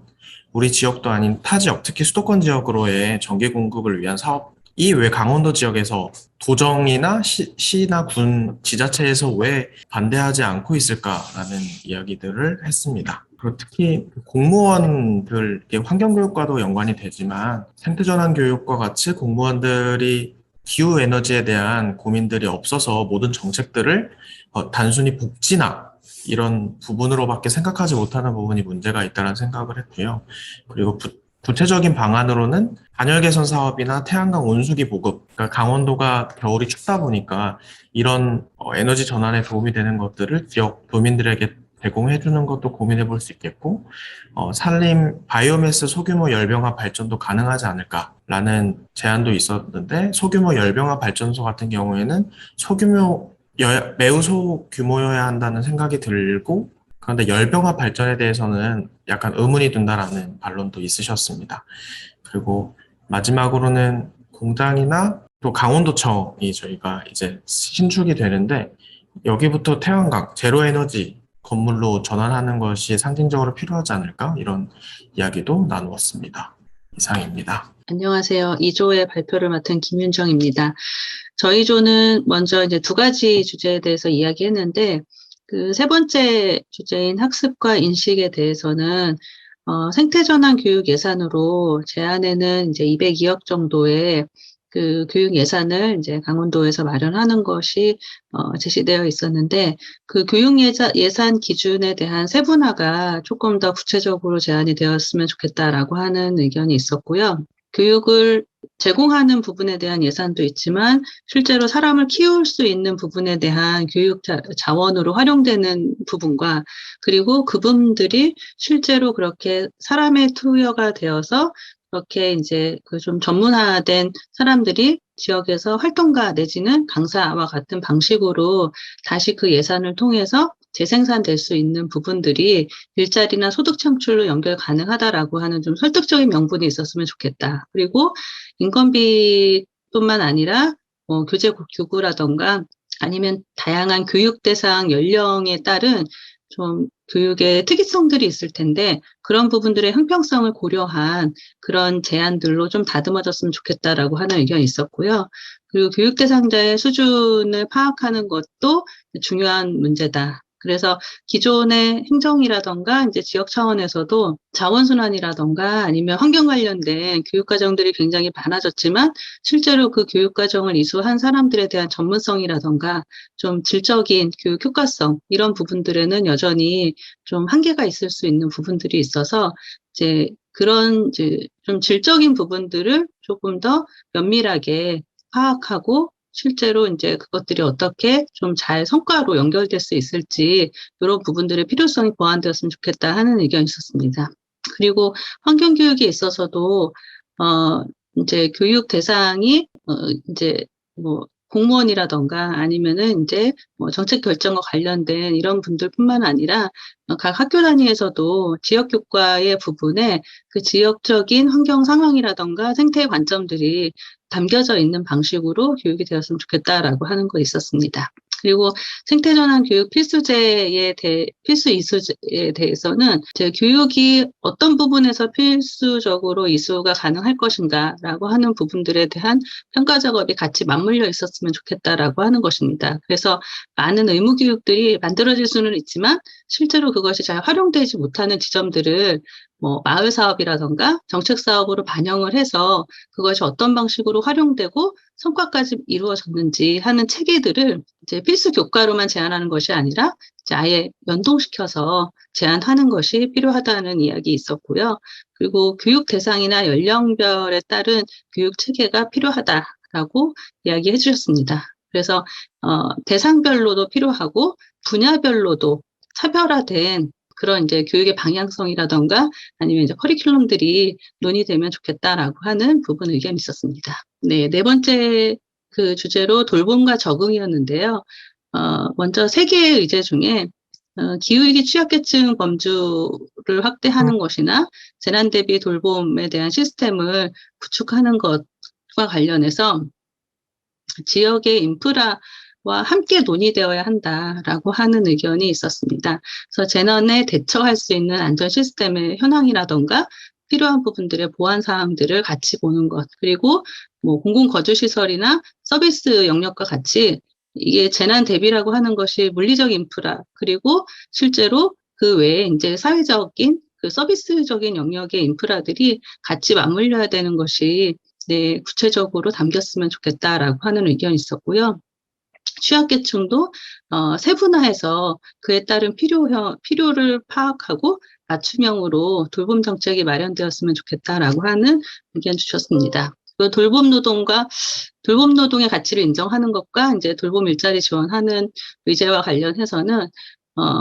우리 지역도 아닌 타 지역, 특히 수도권 지역으로의 전기 공급을 위한 사업이 왜 강원도 지역에서 도정이나 시나 군, 지자체에서 왜 반대하지 않고 있을까라는 이야기들을 했습니다. 그리고 특히 공무원들, 이게 환경교육과도 연관이 되지만 생태전환 교육과 같이 공무원들이 기후에너지에 대한 고민들이 없어서 모든 정책들을 단순히 복지나 이런 부분으로밖에 생각하지 못하는 부분이 문제가 있다는 생각을 했고요. 그리고 구체적인 방안으로는 단열 개선 사업이나 태양광 온수기 보급, 그러니까 강원도가 겨울이 춥다 보니까 이런 에너지 전환에 도움이 되는 것들을 지역 도민들에게 제공해 주는 것도 고민해 볼 수 있겠고, 산림 바이오매스 소규모 열병합 발전도 가능하지 않을까라는 제안도 있었는데, 소규모 열병합 발전소 같은 경우에는 매우 소규모여야 한다는 생각이 들고, 그런데 열병합 발전에 대해서는 약간 의문이 든다라는 반론도 있으셨습니다. 그리고 마지막으로는 공장이나 또 강원도청이 저희가 이제 신축이 되는데, 여기부터 태양광, 제로에너지 건물로 전환하는 것이 상징적으로 필요하지 않을까? 이런 이야기도 나누었습니다. 이상입니다. 안녕하세요. 2조의 발표를 맡은 김윤정입니다. 저희 조는 먼저 이제 두 가지 주제에 대해서 이야기했는데, 그 세 번째 주제인 학습과 인식에 대해서는 생태전환 교육 예산으로 제안에는 이제 202억 정도의 그 교육 예산을 이제 강원도에서 마련하는 것이 제시되어 있었는데 그 교육 예산 기준에 대한 세분화가 조금 더 구체적으로 제안이 되었으면 좋겠다라고 하는 의견이 있었고요. 교육을 제공하는 부분에 대한 예산도 있지만 실제로 사람을 키울 수 있는 부분에 대한 교육 자원으로 활용되는 부분과 그리고 그분들이 실제로 그렇게 사람의 투여가 되어서 그렇게 이제 그 좀 전문화된 사람들이 지역에서 활동가 내지는 강사와 같은 방식으로 다시 그 예산을 통해서 재생산될 수 있는 부분들이 일자리나 소득 창출로 연결 가능하다라고 하는 좀 설득적인 명분이 있었으면 좋겠다. 그리고 인건비뿐만 아니라 교재 교구라던가 아니면 다양한 교육 대상 연령에 따른 좀 교육의 특이성들이 있을 텐데 그런 부분들의 형평성을 고려한 그런 제안들로 좀 다듬어졌으면 좋겠다라고 하는 의견이 있었고요. 그리고 교육 대상자의 수준을 파악하는 것도 중요한 문제다. 그래서 기존의 행정이라던가 이제 지역 차원에서도 자원순환이라던가 아니면 환경 관련된 교육과정들이 굉장히 많아졌지만 실제로 그 교육과정을 이수한 사람들에 대한 전문성이라던가 좀 질적인 교육 효과성 이런 부분들에는 여전히 좀 한계가 있을 수 있는 부분들이 있어서 이제 그런 이제 좀 질적인 부분들을 조금 더 면밀하게 파악하고 실제로 이제 그것들이 어떻게 좀 잘 성과로 연결될 수 있을지 이런 부분들의 필요성이 보완되었으면 좋겠다 하는 의견이 있었습니다. 그리고 환경교육에 있어서도 이제 교육 대상이 이제 뭐 공무원이라던가 아니면은 이제 뭐 정책 결정과 관련된 이런 분들뿐만 아니라 각 학교 단위에서도 지역 교과의 부분에 그 지역적인 환경 상황이라던가 생태의 관점들이 담겨져 있는 방식으로 교육이 되었으면 좋겠다라고 하는 거 있었습니다. 그리고 생태전환 교육 필수 이수에 대해서는 제 교육이 어떤 부분에서 필수적으로 이수가 가능할 것인가라고 하는 부분들에 대한 평가 작업이 같이 맞물려 있었으면 좋겠다라고 하는 것입니다. 그래서 많은 의무 교육들이 만들어질 수는 있지만 실제로 그것이 잘 활용되지 못하는 지점들을 뭐 마을 사업이라던가 정책 사업으로 반영을 해서 그것이 어떤 방식으로 활용되고 성과까지 이루어졌는지 하는 체계들을 이제 필수 교과로만 제안하는 것이 아니라 이제 아예 연동시켜서 제안하는 것이 필요하다는 이야기 있었고요. 그리고 교육 대상이나 연령별에 따른 교육 체계가 필요하다라고 이야기해 주셨습니다. 그래서 대상별로도 필요하고 분야별로도 차별화된 그런 이제 교육의 방향성이라던가 아니면 이제 커리큘럼들이 논의되면 좋겠다라고 하는 부분 의견이 있었습니다. 네, 네 번째 그 주제로 돌봄과 적응이었는데요. 먼저 세 개의 의제 중에 기후위기 취약계층 범주를 확대하는 것이나 재난 대비 돌봄에 대한 시스템을 구축하는 것과 관련해서 지역의 인프라와 함께 논의되어야 한다라고 하는 의견이 있었습니다. 그래서 재난에 대처할 수 있는 안전 시스템의 현황이라던가 필요한 부분들의 보완 사항들을 같이 보는 것, 그리고 뭐 공공거주시설이나 서비스 영역과 같이 이게 재난 대비라고 하는 것이 물리적 인프라, 그리고 실제로 그 외에 이제 사회적인 그 서비스적인 영역의 인프라들이 같이 맞물려야 되는 것이 네, 구체적으로 담겼으면 좋겠다라고 하는 의견이 있었고요. 취약계층도 세분화해서 그에 따른 필요를 파악하고 맞춤형으로 돌봄 정책이 마련되었으면 좋겠다라고 하는 의견 주셨습니다. 그 돌봄 노동의 가치를 인정하는 것과 이제 돌봄 일자리 지원하는 의제와 관련해서는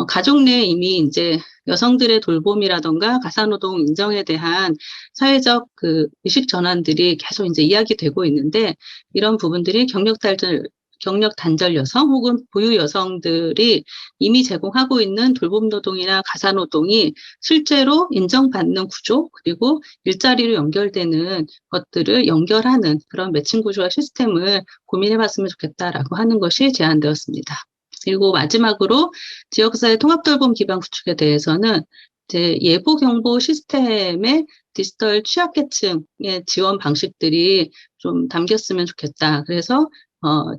가족 내에 이미 이제 여성들의 돌봄이라던가 가사노동 인정에 대한 사회적 그 의식 전환들이 계속 이제 이야기되고 있는데 이런 부분들이 경력 단절 여성 혹은 보유 여성들이 이미 제공하고 있는 돌봄 노동이나 가사 노동이 실제로 인정받는 구조 그리고 일자리로 연결되는 것들을 연결하는 그런 매칭 구조와 시스템을 고민해봤으면 좋겠다라고 하는 것이 제안되었습니다. 그리고 마지막으로 지역사회 통합돌봄 기반 구축에 대해서는 이제 예보 경보 시스템의 디지털 취약계층의 지원 방식들이 좀 담겼으면 좋겠다. 그래서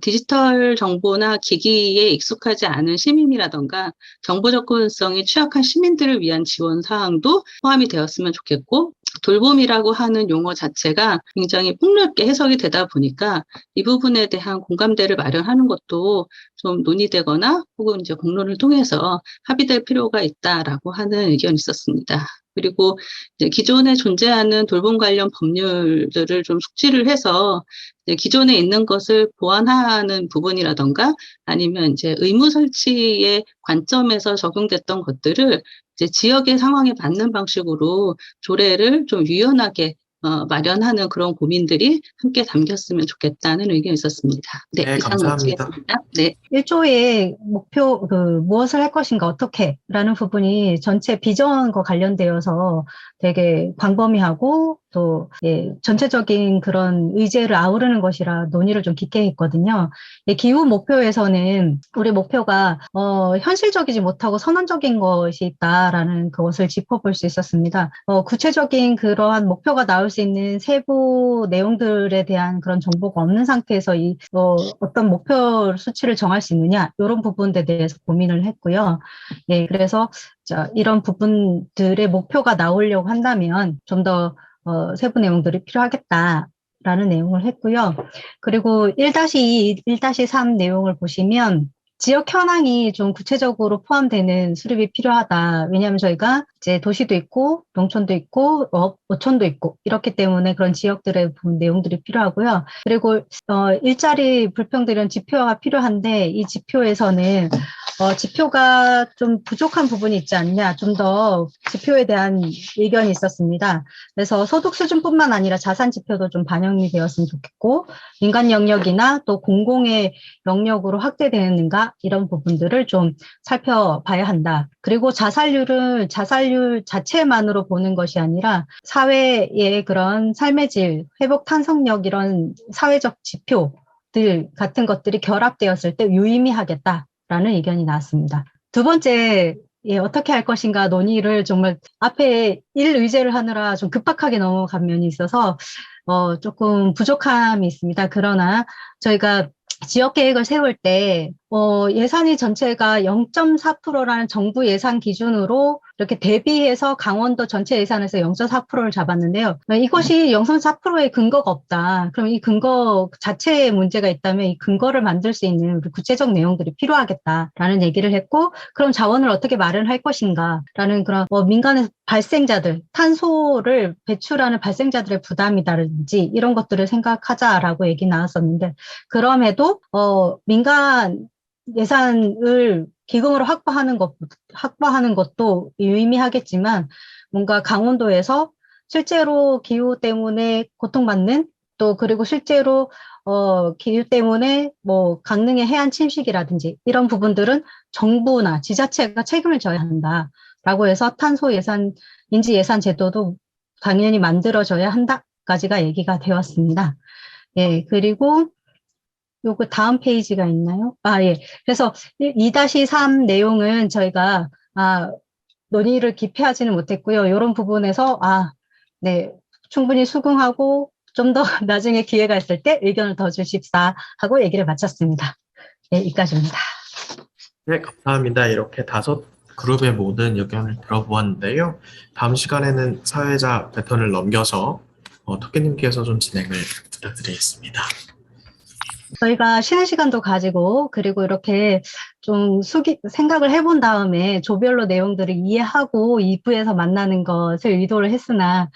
디지털 정보나 기기에 익숙하지 않은 시민이라던가 정보 접근성이 취약한 시민들을 위한 지원 사항도 포함이 되었으면 좋겠고, 돌봄이라고 하는 용어 자체가 굉장히 폭넓게 해석이 되다 보니까 이 부분에 대한 공감대를 마련하는 것도 좀 논의되거나 혹은 이제 공론을 통해서 합의될 필요가 있다라고 하는 의견이 있었습니다. 그리고 이제 기존에 존재하는 돌봄 관련 법률들을 좀 숙지를 해서 이제 기존에 있는 것을 보완하는 부분이라던가 아니면 이제 의무 설치의 관점에서 적용됐던 것들을 이제 지역의 상황에 맞는 방식으로 조례를 좀 유연하게 마련하는 그런 고민들이 함께 담겼으면 좋겠다는 의견이 있었습니다. 네, 네, 이상 감사합니다. 마치겠습니다. 네. 1조의 목표, 무엇을 할 것인가, 어떻게, 라는 부분이 전체 비전과 관련되어서 되게 광범위하고 또 전체적인 그런 의제를 아우르는 것이라 논의를 좀 깊게 했거든요. 기후 목표에서는 우리 목표가 현실적이지 못하고 선언적인 것이 있다라는 그것을 짚어볼 수 있었습니다. 구체적인 그러한 목표가 나올 수 있는 세부 내용들에 대한 그런 정보가 없는 상태에서 어떤 목표 수치를 정할 수 있느냐 이런 부분에 대해서 고민을 했고요. 그래서 이런 부분들의 목표가 나오려고 한다면 좀 더 세부 내용들이 필요하겠다라는 내용을 했고요. 그리고 1-2, 1-3 내용을 보시면 지역 현황이 좀 구체적으로 포함되는 수립이 필요하다. 왜냐하면 저희가 이제 도시도 있고 농촌도 있고 어촌도 있고 이렇기 때문에 그런 지역들의 내용들이 필요하고요. 그리고 일자리 불평등은 지표가 필요한데 이 지표에서는 지표가 좀 부족한 부분이 있지 않냐, 좀 더 지표에 대한 의견이 있었습니다. 그래서 소득 수준뿐만 아니라 자산 지표도 좀 반영이 되었으면 좋겠고, 민간 영역이나 또 공공의 영역으로 확대되는가 이런 부분들을 좀 살펴봐야 한다. 그리고 자살률을 자살률 자체만으로 보는 것이 아니라 사회의 그런 삶의 질, 회복 탄성력 이런 사회적 지표들 같은 것들이 결합되었을 때 유의미하겠다라는 의견이 나왔습니다. 두 번째, 어떻게 할 것인가 논의를 정말 앞에 일 의제를 하느라 좀 급박하게 넘어간 면이 있어서 조금 부족함이 있습니다. 그러나 저희가 지역 계획을 세울 때 예산이 전체가 0.4%라는 정부 예산 기준으로 이렇게 대비해서 강원도 전체 예산에서 0.4%를 잡았는데요. 이것이 0.4%의 근거가 없다. 그럼 이 근거 자체에 문제가 있다면 이 근거를 만들 수 있는 구체적 내용들이 필요하겠다라는 얘기를 했고, 그럼 자원을 어떻게 마련할 것인가라는 그런 민간의 발생자들, 탄소를 배출하는 발생자들의 부담이라든지 이런 것들을 생각하자라고 얘기 나왔었는데, 그럼에도 민간 예산을 기금으로 확보하는 것도 유의미하겠지만, 뭔가 강원도에서 실제로 기후 때문에 고통받는, 또 그리고 실제로 기후 때문에 뭐 강릉의 해안 침식이라든지 이런 부분들은 정부나 지자체가 책임을 져야 한다라고 해서 탄소 예산, 인지 예산 제도도 당연히 만들어져야 한다까지가 얘기가 되었습니다. 그리고 요거 다음 페이지가 있나요? 그래서 2-3 내용은 저희가 논의를 깊이 하지는 못했고요. 이런 부분에서 충분히 수긍하고 좀 더 나중에 기회가 있을 때 의견을 더 주십사 하고 얘기를 마쳤습니다. 여기까지입니다. 네, 감사합니다. 이렇게 5 그룹의 모든 의견을 들어보았는데요. 다음 시간에는 사회자 배턴을 넘겨서 토끼님께서 좀 진행을 부탁드리겠습니다. 저희가 쉬는 시간도 가지고, 그리고 이렇게 좀 생각을 해본 다음에 조별로 내용들을 이해하고 2부에서 만나는 것을 의도를 했으나,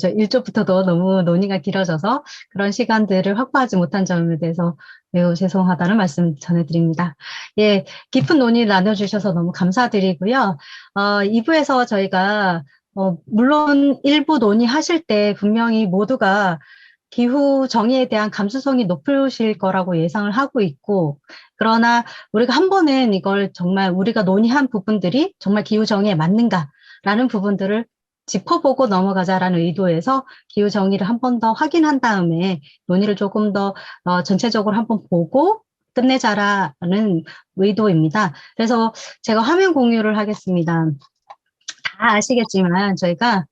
저 1조부터도 너무 논의가 길어져서 그런 시간들을 확보하지 못한 점에 대해서 매우 죄송하다는 말씀 전해드립니다. 깊은 논의를 나눠주셔서 너무 감사드리고요. 2부에서 저희가, 물론 일부 논의하실 때 분명히 모두가 기후 정의에 대한 감수성이 높으실 거라고 예상을 하고 있고, 그러나 우리가 한 번은 이걸 정말 우리가 논의한 부분들이 정말 기후 정의에 맞는가라는 부분들을 짚어보고 넘어가자라는 의도에서 기후 정의를 한 번 더 확인한 다음에 논의를 조금 더 전체적으로 한번 보고 끝내자라는 의도입니다. 그래서 제가 화면 공유를 하겠습니다. 다 아시겠지만 저희가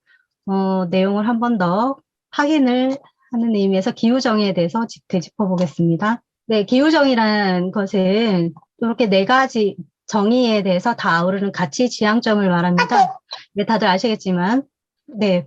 내용을 한 번 더 확인을 하는 의미에서 기후정의에 대해서 되짚어보겠습니다. 기후정의라는 것은 이렇게 4가지 정의에 대해서 다 아우르는 가치 지향점을 말합니다. 다들 아시겠지만, 이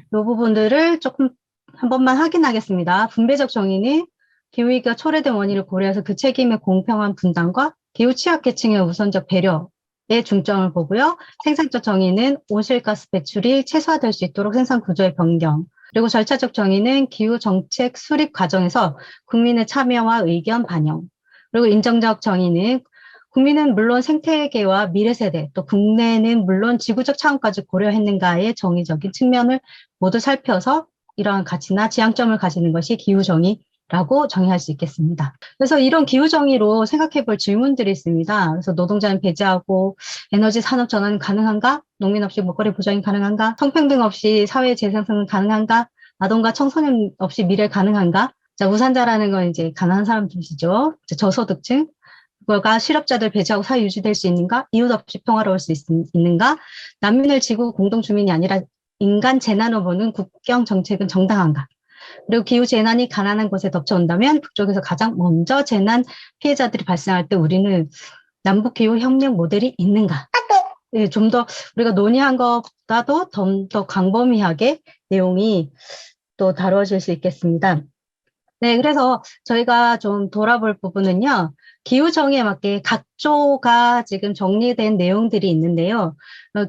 부분들을 조금 한 번만 확인하겠습니다. 분배적 정의는 기후위기가 초래된 원인을 고려해서 그 책임의 공평한 분담과 기후 취약계층의 우선적 배려에 중점을 보고요. 생산적 정의는 온실가스 배출이 최소화될 수 있도록 생산 구조의 변경, 그리고 절차적 정의는 기후 정책 수립 과정에서 국민의 참여와 의견 반영, 그리고 인정적 정의는 국민은 물론 생태계와 미래 세대, 또 국내는 물론 지구적 차원까지 고려했는가의 정의적인 측면을 모두 살펴서 이러한 가치나 지향점을 가지는 것이 기후 정의라고 정의할 수 있겠습니다. 그래서 이런 기후 정의로 생각해 볼 질문들이 있습니다. 그래서 노동자는 배제하고 에너지 산업 전환은 가능한가? 농민 없이 먹거리 보장이 가능한가? 성평등 없이 사회 재생성은 가능한가? 아동과 청소년 없이 미래 가능한가? 자, 우산자라는 건 이제 가난한 사람들이죠. 저소득층. 그거가 실업자들 배제하고 사회 유지될 수 있는가? 이웃 없이 평화로울 수 있는가? 난민을 지구 공동 주민이 아니라 인간 재난으로 보는 국경 정책은 정당한가? 그리고 기후 재난이 가난한 곳에 덮쳐온다면 북쪽에서 가장 먼저 재난 피해자들이 발생할 때 우리는 남북 기후 협력 모델이 있는가? 예, 좀 더 우리가 논의한 것보다도 좀 더 광범위하게 내용이 또 다뤄질 수 있겠습니다. 네, 그래서 저희가 좀 돌아볼 부분은요, 기후정의에 맞게 각조가 지금 정리된 내용들이 있는데요.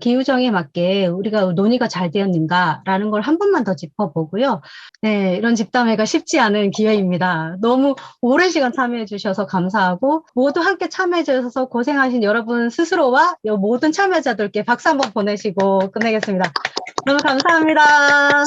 기후정의에 맞게 우리가 논의가 잘 되었는가라는 걸 한 번만 더 짚어보고요. 네, 이런 집담회가 쉽지 않은 기회입니다. 너무 오랜 시간 참여해 주셔서 감사하고 모두 함께 참여해 주셔서 고생하신 여러분 스스로와 모든 참여자들께 박수 한번 보내시고 끝내겠습니다. 너무 감사합니다.